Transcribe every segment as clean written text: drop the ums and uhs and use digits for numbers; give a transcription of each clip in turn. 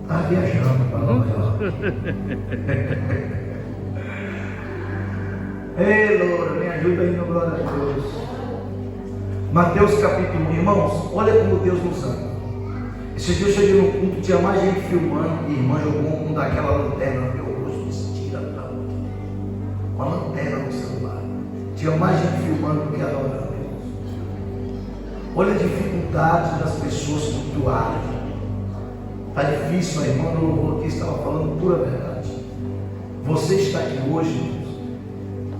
Está viajando para Nova York. Ei, Loura, me ajuda aí no glória a Deus. Mateus capítulo 1, irmãos, olha como Deus nos ama. Esse dia eu cheguei no culto, tinha mais gente filmando, e a irmã jogou um daquela lanterna no meu rosto, disse, tira da outra. Uma lanterna no celular. Tinha mais gente filmando do que adorando. Olha a dificuldade das pessoas flutuarem. Está difícil, a irmã do louvor aqui estava falando pura verdade. Você está aqui hoje, irmãos,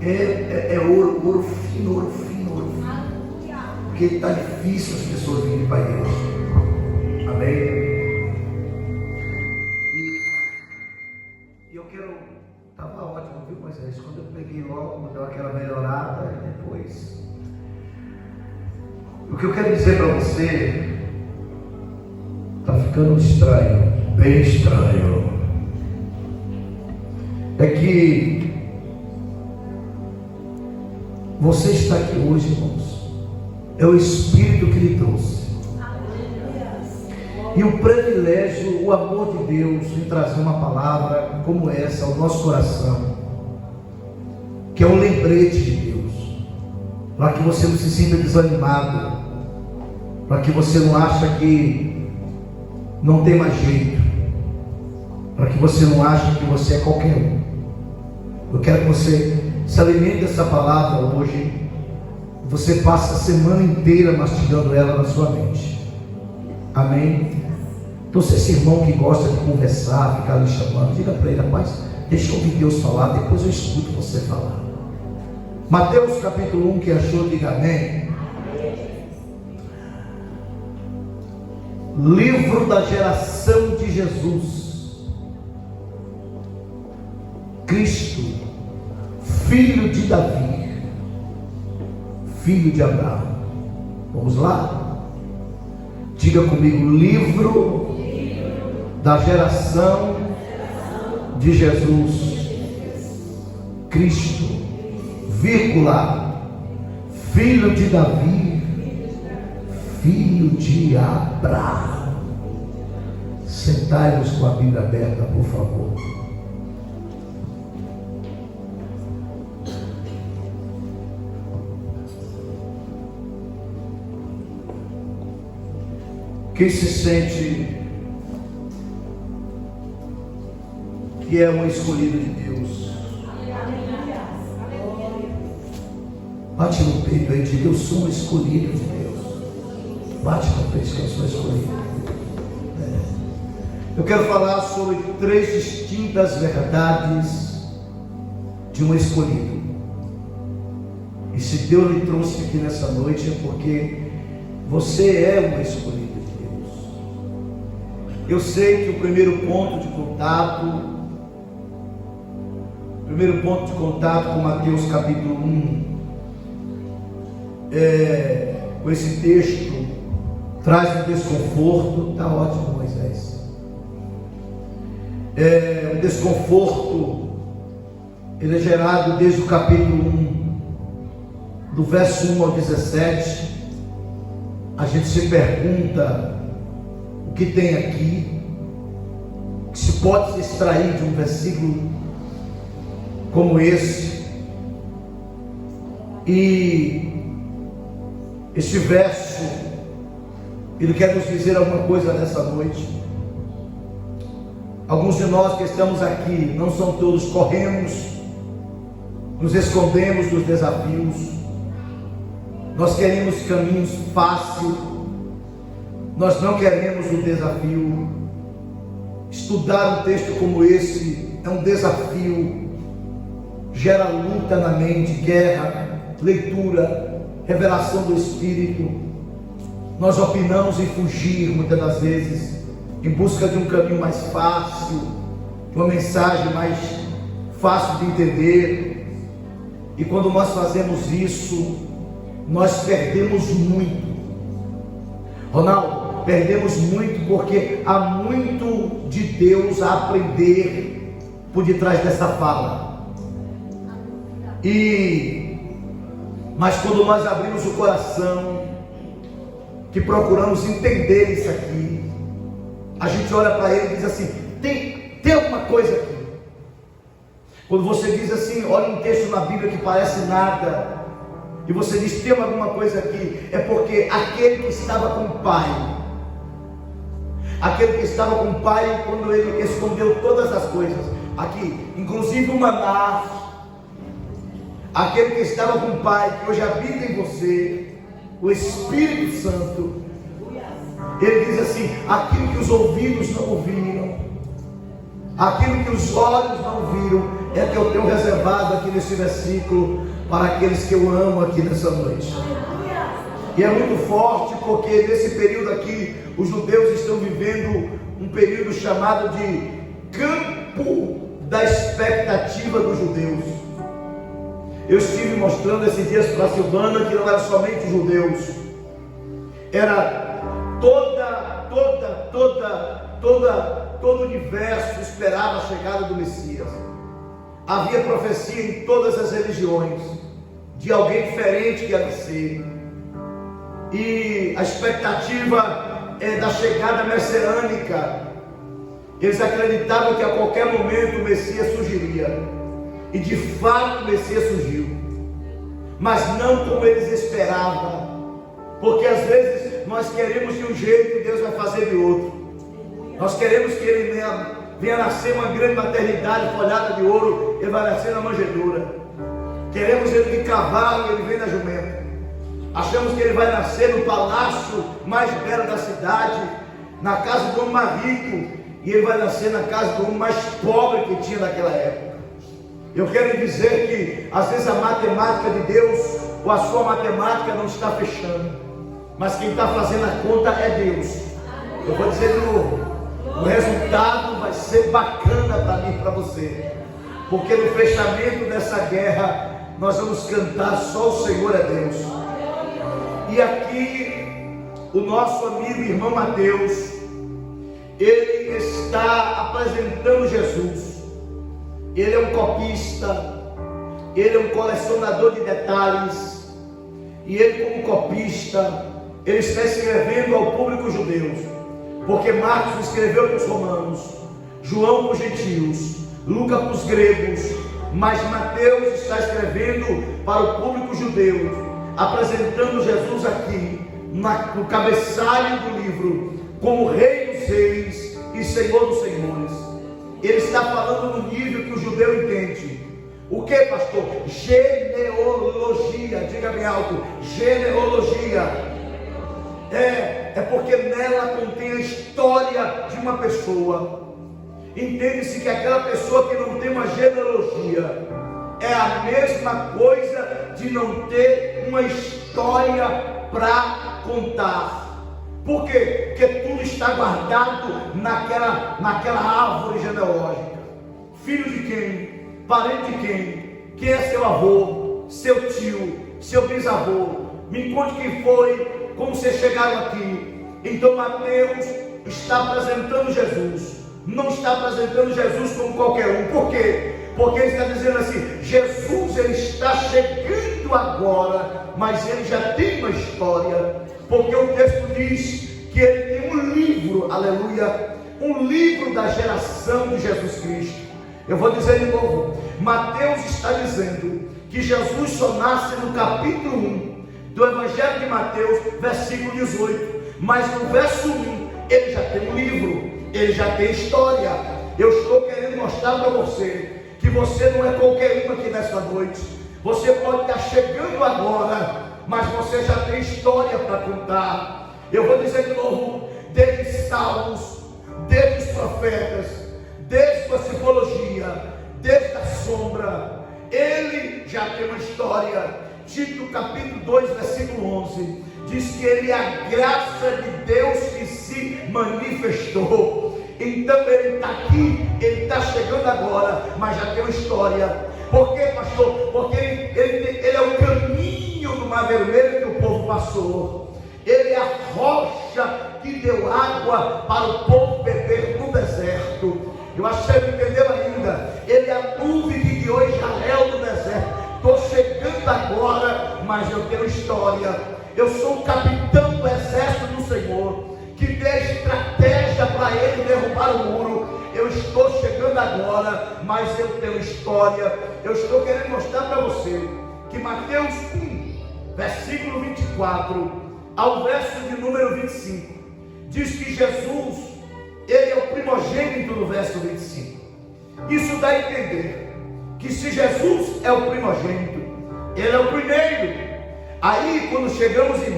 é ouro fino, ouro fino, ouro fino. Porque está difícil as pessoas virem para a igreja. Amém? E eu quero. Estava ótimo, viu, Moisés? Quando eu peguei logo, deu aquela melhorada e depois. O que eu quero dizer para você, está ficando estranho, bem estranho, é que você está aqui hoje, irmãos, é o Espírito que lhe trouxe. E o privilégio, o amor de Deus em trazer uma palavra como essa ao nosso coração, que é um lembrete de Deus, para que você não se sinta desanimado, para que você não ache que não tem mais jeito, para que você não ache que você é qualquer um. Eu quero que você se alimente dessa palavra hoje, você passa a semana inteira mastigando ela na sua mente. Amém? Então, se esse irmão que gosta de conversar, ficar ali chamando, diga para ele, rapaz, deixa eu ouvir Deus falar, depois eu escuto você falar. Mateus capítulo 1, que achou, diga amém. Livro da geração de Jesus, Cristo, filho de Davi, filho de Abraão. Vamos lá? Diga comigo, livro da geração de Jesus, Cristo, vírgula, filho de Davi, filho de Abraão. Sentai-vos com a Bíblia aberta, por favor. Quem se sente que é um escolhido de Deus, bate no peito aí e diga, eu sou um escolhido de Deus. Bate no peito que eu sou escolhido. Eu quero falar sobre 3 distintas verdades de um escolhido. E se Deus lhe trouxe aqui nessa noite é porque você é um escolhido de Deus. Eu sei que o primeiro ponto de contato com Mateus capítulo 1, com esse texto, traz um desconforto. Está ótimo, Moisés. Um desconforto, ele é gerado desde o capítulo 1, do verso 1 ao 17. A gente se pergunta o que tem aqui, o que se pode se extrair de um versículo como esse. E este verso, ele quer nos dizer alguma coisa nessa noite. Alguns de nós que estamos aqui, não são todos, corremos, nos escondemos dos desafios, nós queremos caminhos fáceis, nós não queremos o desafio. Estudar um texto como esse é um desafio, gera luta na mente, guerra, leitura, revelação do Espírito. Nós opinamos em fugir muitas das vezes, em busca de um caminho mais fácil, de uma mensagem mais fácil de entender. E quando nós fazemos isso, nós perdemos muito. Ronaldo, perdemos muito porque há muito de Deus a aprender por detrás dessa fala. Mas quando nós abrimos o coração, que procuramos entender isso aqui, A gente olha para ele e diz assim: tem alguma coisa aqui. Quando você diz assim, olha um texto na Bíblia que parece nada, e você diz: tem alguma coisa aqui, é porque aquele que estava com o Pai, quando ele escondeu todas as coisas, aqui, inclusive o maná, aquele que estava com o Pai, que hoje habita em você, o Espírito Santo, ele diz assim: aquilo que os ouvidos não ouviram, aquilo que os olhos não viram, é que eu tenho reservado aqui nesse versículo para aqueles que eu amo aqui nessa noite. E é muito forte, porque nesse período aqui os judeus estão vivendo um período chamado de campo da expectativa dos judeus. Eu estive mostrando esses dias para a Silvana que não era somente judeus, era todo o universo esperava a chegada do Messias. Havia profecia em todas as religiões de alguém diferente que ia nascer, e a expectativa da chegada messiânica. Eles acreditavam que a qualquer momento o Messias surgiria, e de fato o Messias surgiu, mas não como eles esperavam, porque às vezes nós queremos de um jeito e Deus vai fazer de outro. Nós queremos que ele venha nascer uma grande maternidade folhada de ouro, ele vai nascer na manjedoura. Queremos ele de cavalo e ele vem na jumenta. Achamos que ele vai nascer no palácio mais belo da cidade, na casa do homem mais rico, e ele vai nascer na casa do homem mais pobre que tinha naquela época. Eu quero dizer que às vezes a matemática de Deus, ou a sua matemática, não está fechando, mas quem está fazendo a conta é Deus. Eu vou dizer de novo: o resultado vai ser bacana para mim e para você, porque no fechamento dessa guerra nós vamos cantar: só o Senhor é Deus. E aqui o nosso amigo e irmão Mateus, ele está apresentando Jesus. Ele é um copista, ele é um colecionador de detalhes, e ele, como copista, ele está escrevendo ao público judeu, porque Marcos escreveu para os romanos, João para os gentios, Lucas para os gregos, mas Mateus está escrevendo para o público judeu, apresentando Jesus aqui no cabeçalho do livro como Rei dos Reis e Senhor dos Senhores. Ele está falando no nível que o judeu entende. O que, pastor? Genealogia. Diga bem alto: genealogia. É porque nela contém a história de uma pessoa. Entende-se que aquela pessoa que não tem uma genealogia é a mesma coisa de não ter uma história para contar. Por quê? Porque tudo está guardado naquela árvore genealógica. Filho de quem? Parente de quem? Quem é seu avô? Seu tio? Seu bisavô? Me conte quem foi, como vocês chegaram aqui. Então Mateus está apresentando Jesus. Não está apresentando Jesus como qualquer um. Por quê? Porque ele está dizendo assim: Jesus, ele está chegando agora, mas ele já tem uma história. Porque o texto diz que ele tem um livro, aleluia, um livro da geração de Jesus Cristo. Eu vou dizer de novo: Mateus está dizendo que Jesus só nasce no capítulo 1 do Evangelho de Mateus, versículo 18. Mas no verso 1, ele já tem um livro, ele já tem história. Eu estou querendo mostrar para você que você não é qualquer um aqui nessa noite. Você pode estar chegando agora, mas você já tem história para contar. Eu vou dizer de novo: desde Salmos, desde os profetas, desde a psicologia, desde a sombra, ele já tem uma história. Tito capítulo 2, versículo 11, diz que ele é a graça de Deus que se manifestou. Então ele está aqui, ele está chegando agora, mas já tem uma história. Por quê, pastor? Porque ele é o caminho do Mar Vermelho que o povo passou. Ele é a rocha que deu água para o povo beber no deserto. Eu acho que você não entendeu ainda. Ele é a nuvem que guiou Israel no deserto. Estou chegando agora, mas eu tenho história. Eu sou o capitão do exército do Senhor, que dê estratégia para ele o muro, eu estou chegando agora, mas eu tenho história. Eu estou querendo mostrar para você que Mateus 1, versículo 24 ao verso de número 25, diz que Jesus, ele é o primogênito no verso 25. Isso dá a entender que se Jesus é o primogênito, ele é o primeiro. Aí quando chegamos em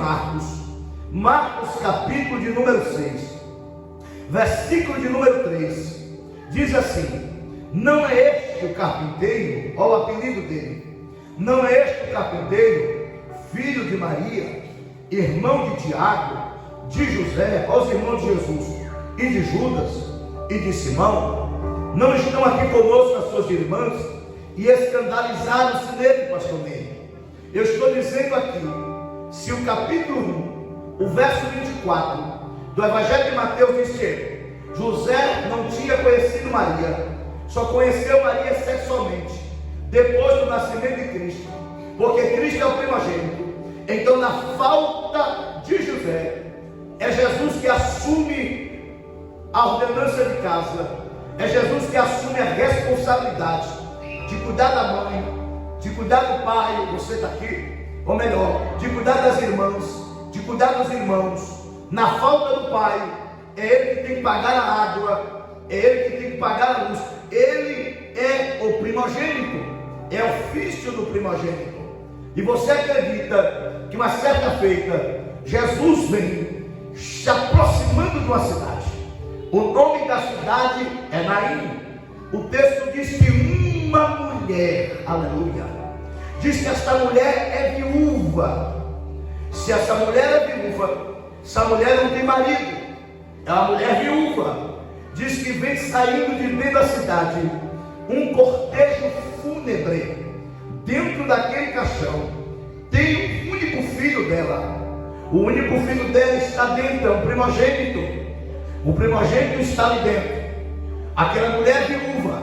Marcos capítulo de número 6, versículo de número 3, diz assim: não é este o carpinteiro, olha o apelido dele, não é este o carpinteiro, filho de Maria, irmão de Tiago, de José, os irmãos de Jesus, e de Judas, e de Simão? Não estão aqui conosco as suas irmãs? E escandalizaram-se nele, pastor Ney. Eu estou dizendo aqui, se o capítulo 1, o verso 24 do Evangelho de Mateus diz que José não tinha conhecido Maria, só conheceu Maria sexualmente depois do nascimento de Cristo, porque Cristo é o primogênito. Então, na falta de José, é Jesus que assume a ordenança de casa, é Jesus que assume a responsabilidade de cuidar da mãe, de cuidar do pai, você está aqui, ou melhor, de cuidar das irmãs, de cuidar dos irmãos. Na falta do pai, é ele que tem que pagar a água, é ele que tem que pagar a luz. Ele é o primogênito, é ofício do primogênito. E você acredita que uma certa feita, Jesus vem se aproximando de uma cidade. O nome da cidade é Naim. O texto diz que uma mulher, aleluia, diz que essa mulher é viúva. Se essa mulher é viúva, essa mulher não tem marido, é uma mulher viúva. Diz que vem saindo de dentro da cidade um cortejo fúnebre. Dentro daquele caixão tem o único filho dela. O único filho dela está dentro, é um primogênito. O primogênito está ali dentro. Aquela mulher viúva,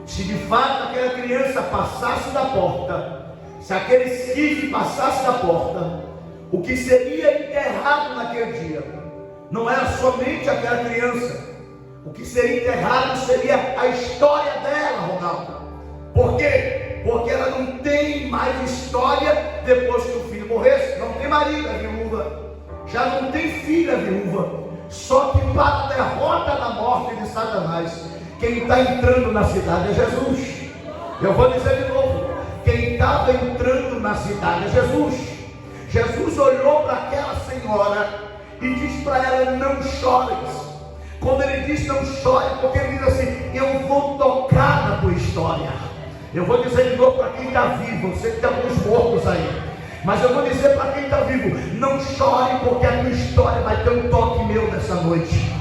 se de fato aquela criança passasse da porta, se aquele esquife passasse da porta, o que seria enterrado naquele dia não era somente aquela criança. O que seria enterrado seria a história dela, Ronaldo. Por quê? Porque ela não tem mais história depois que o filho morresse. Não tem marido, é viúva. Já não tem filha, viúva. Só que para a derrota da morte de Satanás, quem está entrando na cidade é Jesus. Eu vou dizer de novo: quem estava entrando na cidade é Jesus. Jesus olhou para aquela senhora e disse para ela: não chores. Quando ele diz não chore, porque ele diz assim: eu vou tocar na tua história. Eu vou dizer de novo para quem está vivo, eu sei que tem alguns mortos aí, mas eu vou dizer para quem está vivo: não chore, porque a tua história vai ter um toque meu nessa noite.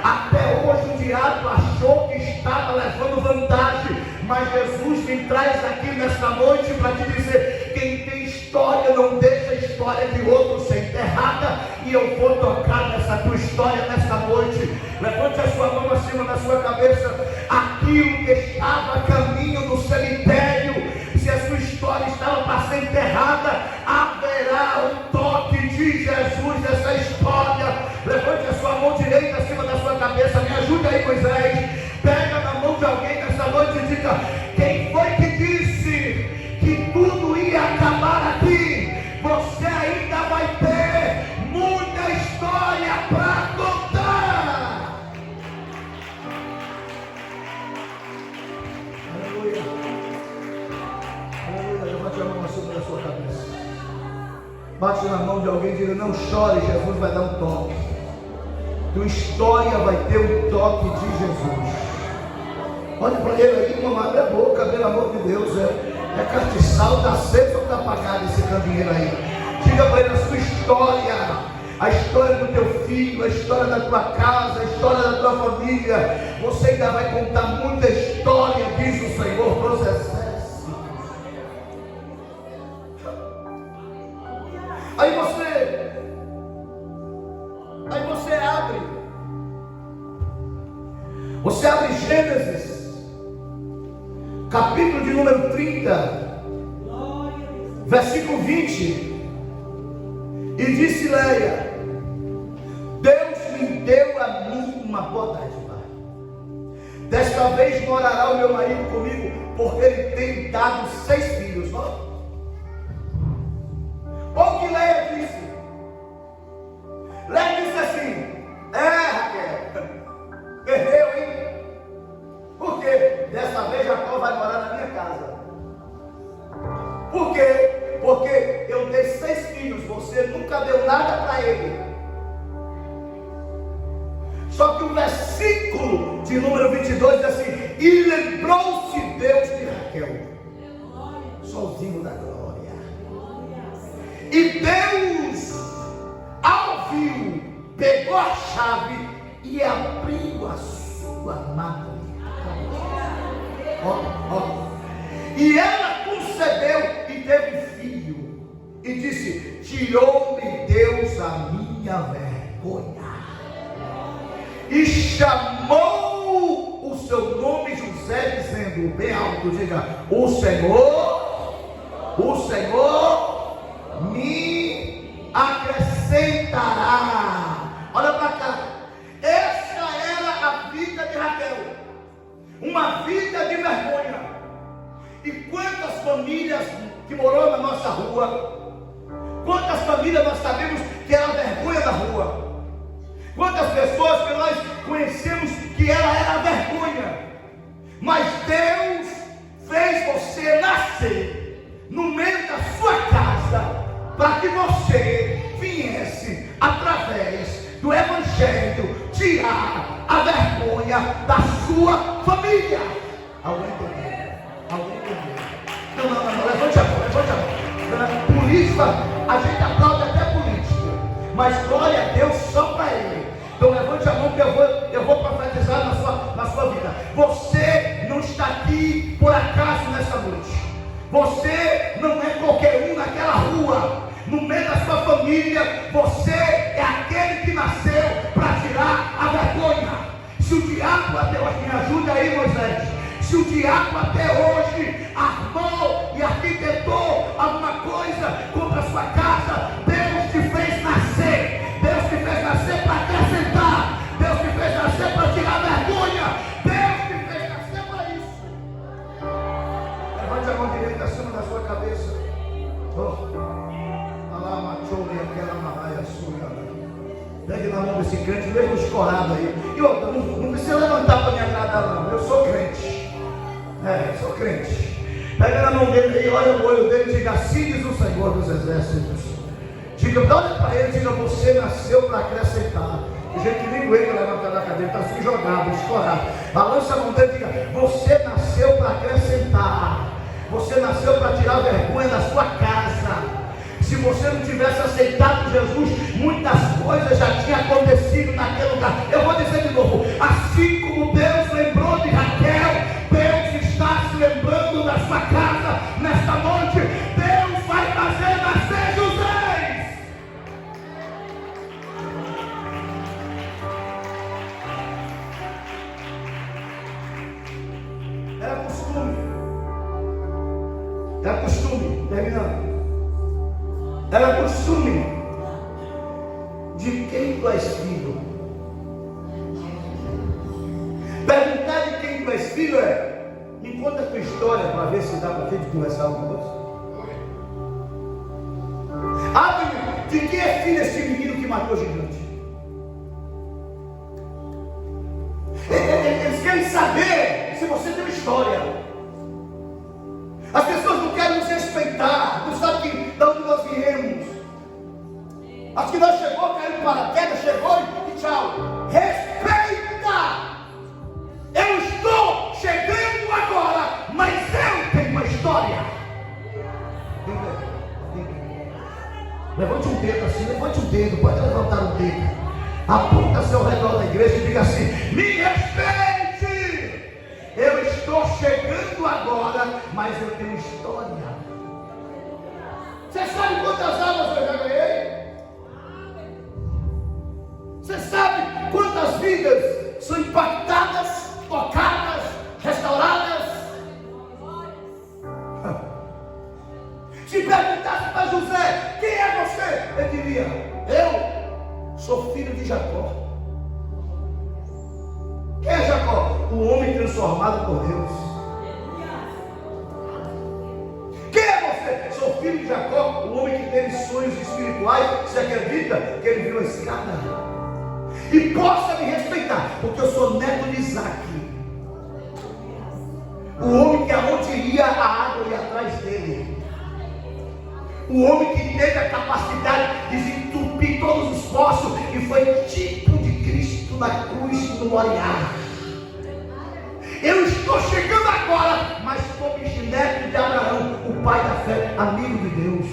Até hoje o diabo achou que estava levando vantagem, mas Jesus me traz aqui nesta noite para te dizer: quem tem história não deixa a história de outro ser enterrada, e eu vou tocar nessa tua história nesta noite. Levante a sua mão acima da sua cabeça. Aquilo que estava a caminho do cemitério, se a sua história estava para ser enterrada, haverá um toque de Jesus nessa história. Levante a sua mão direita acima da sua cabeça. Me ajude aí, Moisés. Pega na mão de alguém nessa noite e diga: quem foi que disse que tudo ia acabar aqui? Você ainda vai ter muita história para contar. Aleluia. Aleluia. Levante a mão acima da sua cabeça. Bate na mão de alguém e diga: não chore, Jesus vai dar um toque. Tua história vai ter um toque de Jesus. Olha para ele aí, irmão, abre a boca, pelo amor de Deus. É castiçal, está aceso ou está apagado esse candeeiro aí? Diga para ele a sua história, a história do teu filho, a história da tua casa, a história da tua família. Você ainda vai contar muita história, diz o Senhor dos Exércitos. Aí você abre. Você abre Gênesis, capítulo de número 30, versículo 20. E disse Leia: Deus me deu a mim uma boa dádiva. Desta vez morará o meu marido comigo, porque ele tem dado 6 filhos. Olha o que Leia disse. Leia disse assim: Raquel, perdeu, hein? Por quê? Desta vez Jacó vai morar na minha casa. Por quê? Porque eu dei 6 filhos, você nunca deu nada para ele. Só que o versículo de número 22 diz assim: e lembrou-se Deus de Raquel, sozinho da glória. E Deus, ao viu, pegou a chave e abriu a sua mão. E ela concebeu e teve filho. E disse: tirou-me Deus a minha vergonha. E chamou o seu nome José, dizendo bem alto, diga: o Senhor me acrescentará. Olha para cá. Essa era a vida de Raquel, uma vida de vergonha. E quantas famílias que moram na nossa rua, quantas famílias nós sabemos que era a vergonha da rua, quantas pessoas que nós conhecemos que ela era a vergonha, mas Deus fez você nascer no meio da sua casa, para que você viesse, através do Evangelho, tirar a vergonha da sua família. Alguém entendeu? Alguém entendeu? Não, levante a mão. Política, a gente aplaude até política, mas glória a Deus só para ele. Então levante a mão que eu vou profetizar na sua vida. Você não está aqui por acaso nessa noite. Você não é qualquer um naquela rua. No meio da sua família, você é aquele que nasceu para tirar a vergonha. Se o diabo até hoje, me ajuda aí, Moisés. Se o diabo até hoje armou e arquitetou alguma coisa contra a sua casa, Deus te fez nascer. Deus te fez nascer para acrescentar. Deus te fez nascer para tirar a vergonha. Deus te fez nascer para isso. Levante a mão direita acima da sua cabeça. Pegue na mão desse crente, mesmo escorado aí. E outra, não precisa levantar para me agradar, não. Eu sou crente. Sou crente. Pega na mão dele aí, olha o olho dele e diga: assim diz o Senhor dos Exércitos. Diga, olha para ele e diga: você nasceu para acrescentar. O jeito que nem ele levantar da cadeira, está assim jogado, escorado. Balança a mão dele e diga: você nasceu para acrescentar. Você nasceu para tirar a vergonha da sua casa. Se você não tivesse aceitado Jesus, muitas coisas já tinham acontecido naquele lugar. Eu vou dizer de novo: assim como Deus lembrou de Raquel, Deus está se lembrando da sua casa nesta noite. Deus vai fazer nascer José. Era costume, terminando. Era costume de quem tu és filho. Perguntar de quem tu és filho me conta a tua história para ver se dá para a gente conversar alguma coisa. De quem é filho esse menino que matou o gigante? Eles querem saber se você tem uma história. As pessoas não querem nos respeitar, não sabem de onde nós viemos. Acho que nós chegou, caiu de paraquedas, chegou e tchau. Respeita! Eu estou chegando agora, mas eu tenho uma história. Levante um dedo assim, levante um dedo, pode levantar um dedo. Aponta-se ao redor da igreja e diga assim: me respeite! Eu estou chegando agora, mas eu tenho história. Você sabe quantas almas eu já ganhei? Você sabe quantas vidas são impactadas, tocadas, restauradas? Se perguntasse para José: quem é você? Ele diria: eu sou filho de Jacó. Quem é Jacó? O homem transformado por Deus. Quem é você? Sou filho de Jacó, o homem que teve sonhos espirituais. Você acredita que ele viu a escada? E possa me respeitar, porque eu sou neto de Isaac. O homem que aonde ia a água ia atrás dele. O homem que teve a capacidade de desentupir todos os poços e foi tipo de Cristo na cruz no Moriá. Eu estou chegando agora, mas sou bisneto de Abraão, o pai da fé, amigo de Deus.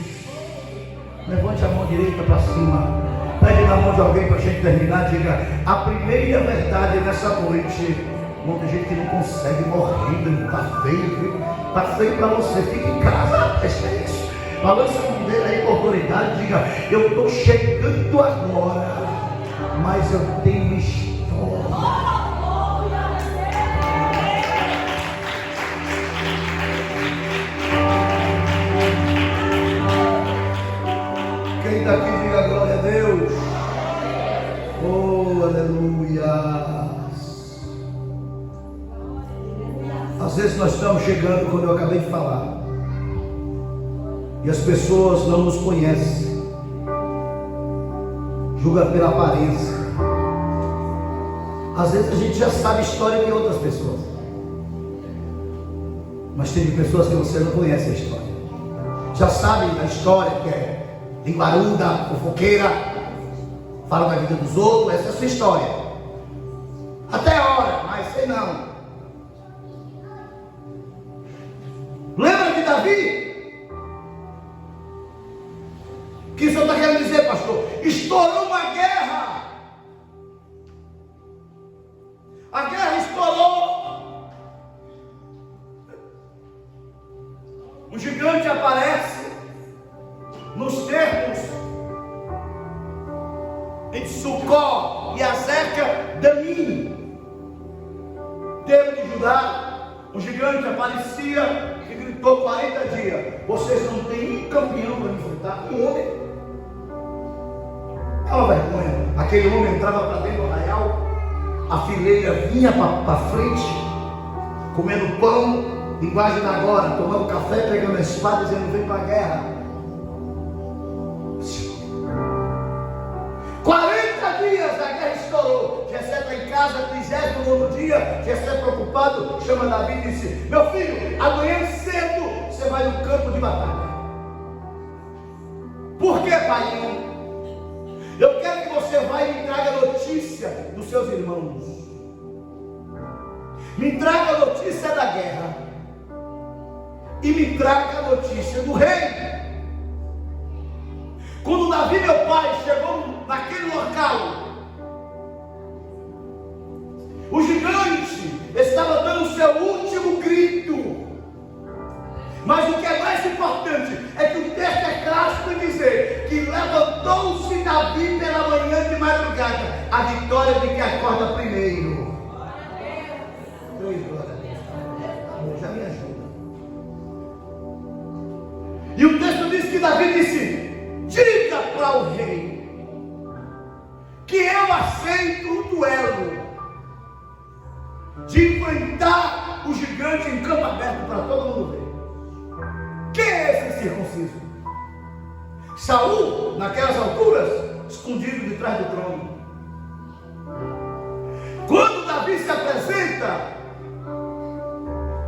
Levante a mão direita para cima, pegue na mão de alguém para a gente terminar. Diga: a primeira verdade nessa noite. Muita gente que não consegue morrer, não está feio, viu? Está feio para você, fica em casa, é isso. Balança a mão dele aí com autoridade, diga: eu estou chegando agora, mas eu tenho história. Quem daqui diga glória a Deus? Oh, aleluia. Às vezes nós estamos chegando, como eu acabei de falar, e as pessoas não nos conhecem, julga pela aparência. Às vezes a gente já sabe a história de outras pessoas, mas tem pessoas que você não conhece a história. Já sabe a história que é linguaruda, fofoqueira, fala da vida dos outros. Essa é a sua história. Até a hora, mas sei não. Lembra de Davi? O que o senhor está querendo dizer, pastor? Estourou uma guerra. A guerra estourou. Um gigante aparece nos termos entre Sucó e Azeca Damim, termo de Judá. Um gigante aparecia e gritou 40 dias: vocês não têm um campeão para enfrentar. Um homem. É uma vergonha. Aquele homem entrava para dentro do arraial, a fileira vinha para frente, comendo pão, linguagem da agora, tomando café, pegando a espada, dizendo: vem para a guerra. 40 dias a guerra estourou. Jessé está em casa, 39º dia. Jessé preocupado, chama Davi e disse: meu filho, amanhã cedo você vai no campo de batalha. Por que, pai? Eu quero que você vá e me traga notícia dos seus irmãos. Me traga a notícia da guerra e me traga a notícia do rei. Quando Davi, meu pai, chegou naquele local, o gigante estava dando o seu último grito. Mas o que é mais importante é que o texto é claro para dizer que levantou-se Davi pela manhã de madrugada. A vitória de quem acorda primeiro. Glória a Deus. Já me ajuda. E o texto diz que Davi disse: diga para o rei que eu aceito o duelo de enfrentar o gigante em campo aberto para todo mundo ver. Quem é esse circunciso? Saul, naquelas alturas, escondido de trás do trono. Quando Davi se apresenta,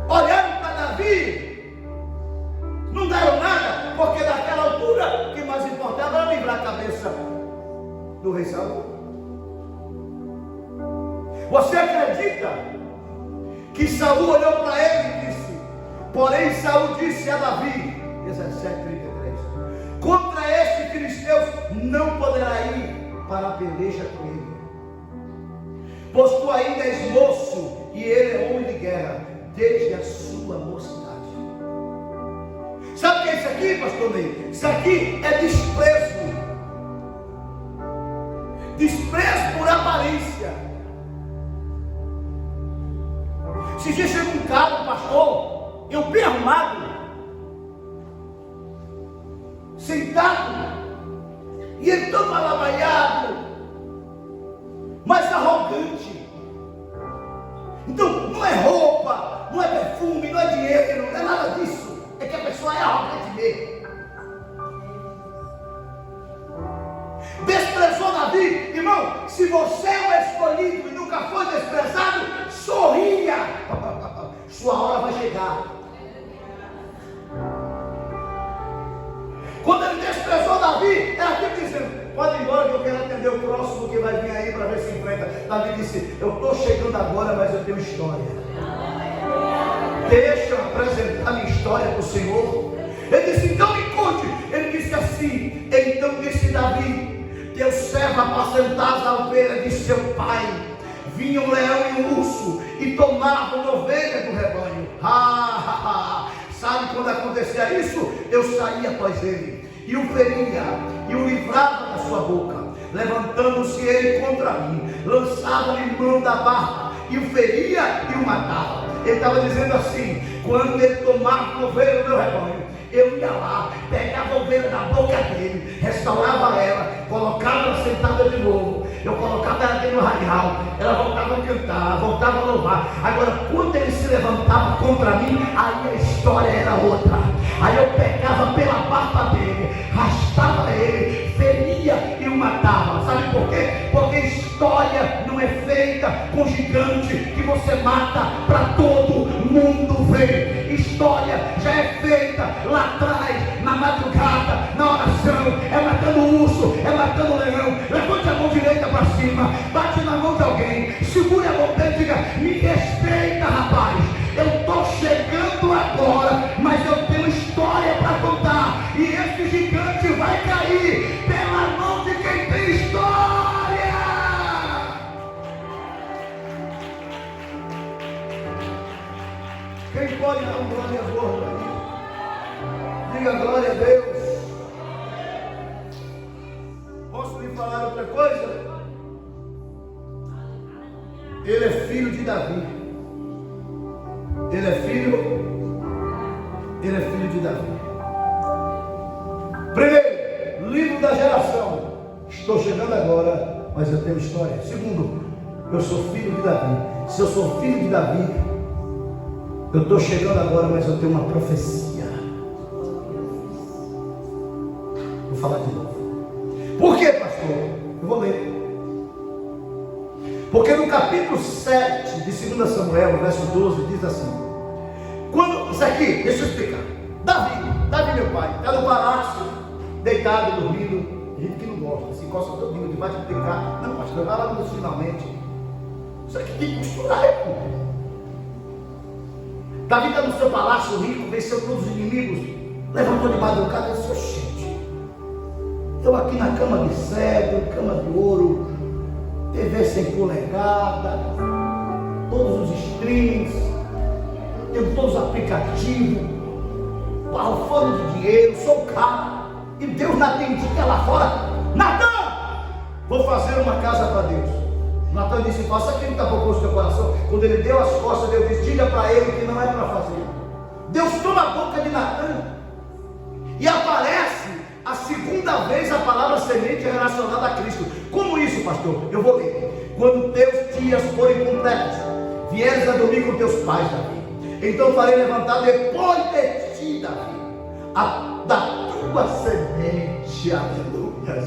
olharam para Davi, não deram nada, porque naquela altura o que mais importava era livrar a cabeça do rei Saul. Você acredita que Saul olhou para ele e disse: porém Saul disse a Davi, 17:33, contra este filisteu não poderá ir para a peleja com ele, pois tu ainda és moço e ele é homem de guerra desde a sua mocidade. Sabe o que é isso aqui, pastor Ney? Isso aqui é desprezo. Desprezo por aparência. Se dia chega um cara, pastor, eu bem arrumado, sentado, e ele todo malabanhado, mas arrogante. Então não é roubo. roupa, não é perfume, não é dinheiro, não é nada disso. É que a pessoa é arrogante mesmo. Desprezou Davi, irmão. Se você é o escolhido e nunca foi desprezado, sorria. Sua hora vai chegar. Quando ele desprezou Davi, era tipo dizendo: pode ir embora que eu quero atender o próximo que vai vir aí para ver se enfrenta. Davi disse: eu estou chegando agora, mas eu tenho história. Deixa eu apresentar minha história para o Senhor. Ele disse: então me conte. Ele disse assim: então disse Davi: teu servo apacentava as ovelhas de seu pai. Vinha um leão e um urso e tomavam ovelha do rebanho. Sabe quando acontecia isso? Eu saía após ele e o feria e o livrava da sua boca. Levantando-se ele contra mim, lançava-lhe mão da barba e o feria e o matava. Ele estava dizendo assim: quando ele tomava ovelha do meu rebanho, eu ia lá, pegava a ovelha da boca dele, restaurava ela, colocava ela sentada de novo, eu colocava ela dentro do arraial, ela voltava a cantar, voltava a louvar. Agora, quando ele se levantava contra mim, aí a história era outra. Aí eu pegava pela barba dele, arrastava ele, feria e o matava. Sabe por quê? Porque história não é feita com gigante que você mata para todo mundo ver. História já é feita lá atrás, na madrugada, na oração. É matando o urso, é matando o leão. Levante a mão direita para cima, bate na mão de alguém, segure a mão dele e diga: me respeita, rapaz. Eu estou chegando agora, mas eu tenho história para contar. E esse gigante vai cair pela mão de quem tem história. Quem pode dar um glória a Deus aí? Diga glória a Deus. Posso lhe falar outra coisa? Ele é filho de Davi. Ele é filho de Davi. Primeiro, livro da geração. Estou chegando agora, mas eu tenho história. Segundo, eu sou filho de Davi. Se eu sou filho de Davi, eu estou chegando agora, mas eu tenho uma profecia. Vou falar de novo. Por quê, pastor? Eu vou ler. Porque no capítulo 7 de 2 Samuel, no verso 12, diz assim: quando, isso aqui, deixa eu explicar. Davi meu pai, está no palácio, deitado, dormindo. Gente que não gosta, se encosta todo debaixo do pecado. Não, pastor, vai lá no finalmente. Isso aqui tem que costurar, pô. Davi está no seu palácio rico, venceu todos os inimigos, levantou de madrugada e disse: gente, eu aqui na cama de cedro, cama de ouro, TV 100 polegadas, todos os streams, tenho todos os aplicativos, barrofando de dinheiro, sou caro, e Deus não atendia lá fora. Natan, vou fazer uma casa para Deus. Natan disse: faça aquilo que está proposto no teu coração. Quando ele deu as costas, Deus disse: diga para ele que não é para fazer. Deus toma a boca de Natan e aparece a segunda vez a palavra semente relacionada a Cristo. Como isso, pastor? Eu vou ler. Quando teus dias forem completos, vieres a dormir com teus pais, Davi, então farei levantar depois de ti, Davi, da tua semente, aleluia,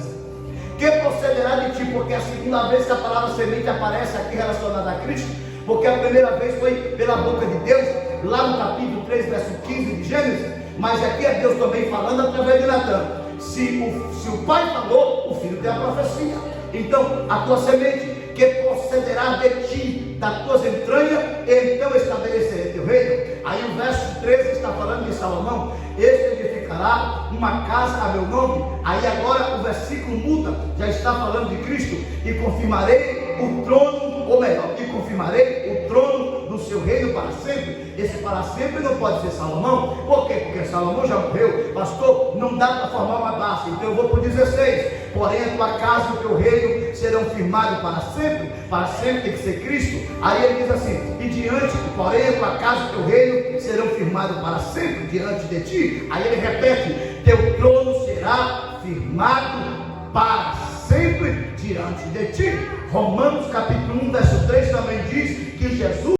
que procederá de ti. Porque é a segunda vez que a palavra semente aparece aqui relacionada a Cristo, porque a primeira vez foi pela boca de Deus, lá no capítulo 3, verso 15 de Gênesis, mas aqui é Deus também falando através de Natan. Se o pai falou, o filho tem a profecia. Então, a tua semente, que procederá de ti, das tuas entranhas, então estabelecerei teu reino. Aí o verso 13 está falando de Salomão: este edificará uma casa a meu nome. Aí agora o versículo muda, já está falando de Cristo: e confirmarei o trono, ou melhor, e confirmarei o trono do seu reino para sempre. Esse para sempre não pode ser Salomão. Por quê? Porque Salomão já morreu. Pastor, não dá para formar uma base. Então eu vou para o 16. Porém a tua casa e o teu reino serão firmados para sempre. Para sempre tem que ser Cristo. Aí ele diz assim: e diante, porém a tua casa e o teu reino serão firmados para sempre diante de ti. Aí ele repete: teu trono será firmado para sempre diante de ti. Romanos capítulo 1, verso 3 também diz que Jesus